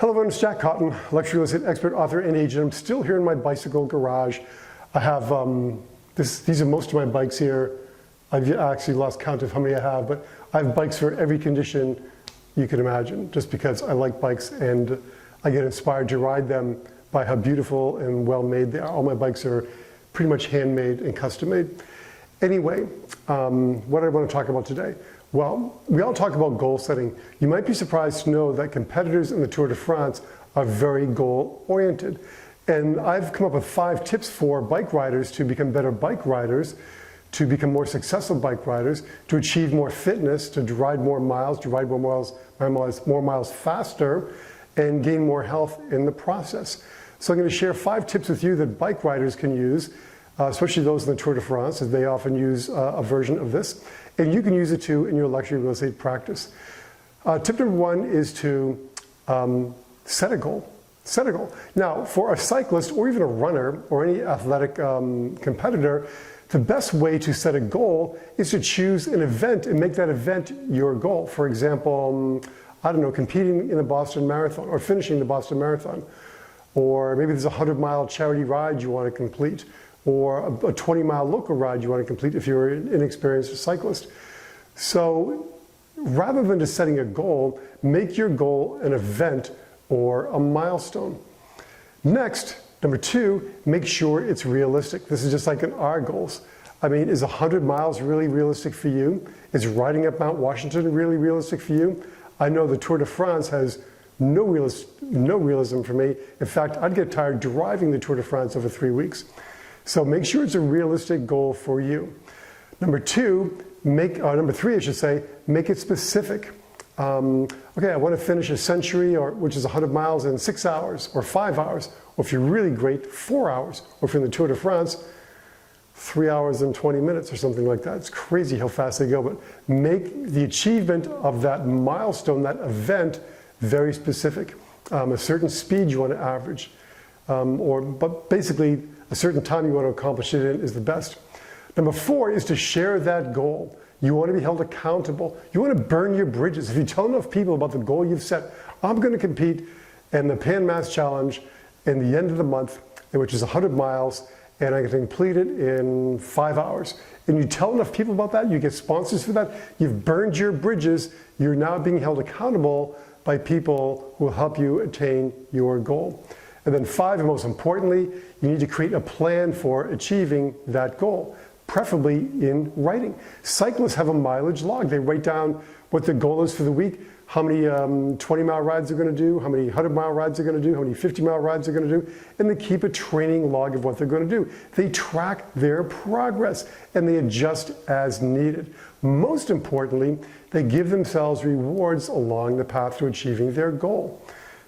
Hello everyone, it's Jack Cotton, luxury real estate expert, author, and agent. I'm still here in my bicycle garage. I have, these are most of my bikes here. I've actually lost count of how many I have, but I have bikes for every condition you can imagine, just because I like bikes and I get inspired to ride them by how beautiful and well made they are. All my bikes are pretty much handmade and custom made. Anyway, what do I want to talk about today? Well, we all talk about goal setting. You might be surprised to know that competitors in the Tour de France are very goal oriented. And I've come up with 5 tips for bike riders to become better bike riders, to become more successful bike riders, to achieve more fitness, to ride more miles, more miles faster, and gain more health in the process. So I'm going to share 5 tips with you that bike riders can use, especially those in the Tour de France, as they often use a version of this. And you can use it too in your luxury real estate practice. Tip number 1 is to set a goal. Set a goal. Now, for a cyclist or even a runner or any athletic competitor, the best way to set a goal is to choose an event and make that event your goal. For example, I don't know, competing in the Boston Marathon or finishing the Boston Marathon. Or maybe there's a 100-mile charity ride you want to complete, or a 20-mile local ride you want to complete if you're an inexperienced cyclist. So rather than just setting a goal, make your goal an event or a milestone. Next, number 2, make sure it's realistic. This is just like in our goals. I mean, is 100 miles really realistic for you? Is riding up Mount Washington really realistic for you? I know the Tour de France has no realism for me. In fact, I'd get tired driving the Tour de France over 3 weeks. So make sure it's a realistic goal for you. Number 3, I should say, make it specific. Okay, I want to finish a century, which is 100 miles in 6 hours or 5 hours, or if you're really great, 4 hours, or if you're in the Tour de France, 3 hours and 20 minutes or something like that. It's crazy how fast they go, but make the achievement of that milestone, that event, very specific. A certain speed you want to average, but basically a certain time you want to accomplish it in is the best. Number 4 is to share that goal. You want to be held accountable. You want to burn your bridges. If you tell enough people about the goal you've set, I'm going to compete in the Pan Mass Challenge in the end of the month, which is 100 miles, and I can complete it in 5 hours. And you tell enough people about that, you get sponsors for that, you've burned your bridges, you're now being held accountable by people who will help you attain your goal. And then 5, and most importantly, you need to create a plan for achieving that goal, preferably in writing. Cyclists have a mileage log. They write down what their goal is for the week, how many 20-mile rides they're going to do, how many 100-mile rides they're going to do, how many 50-mile rides they're going to do, and they keep a training log of what they're going to do. They track their progress, and they adjust as needed. Most importantly, they give themselves rewards along the path to achieving their goal.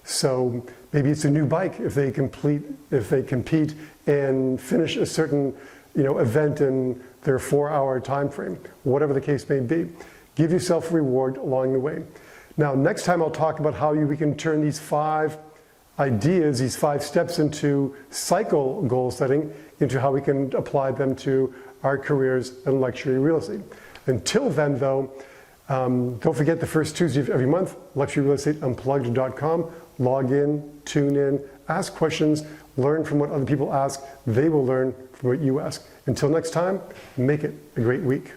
So maybe it's a new bike if they compete and finish a certain event in their 4-hour time frame, whatever the case may be. Give yourself a reward along the way. Now, next time I'll talk about how we can turn these 5 ideas, these 5 steps into cycle goal setting, into how we can apply them to our careers in luxury real estate. Until then, though, don't forget the first Tuesday of every month, luxuryrealestateunplugged.com. Log in, tune in, ask questions, learn from what other people ask. They will learn from what you ask. Until next time, make it a great week.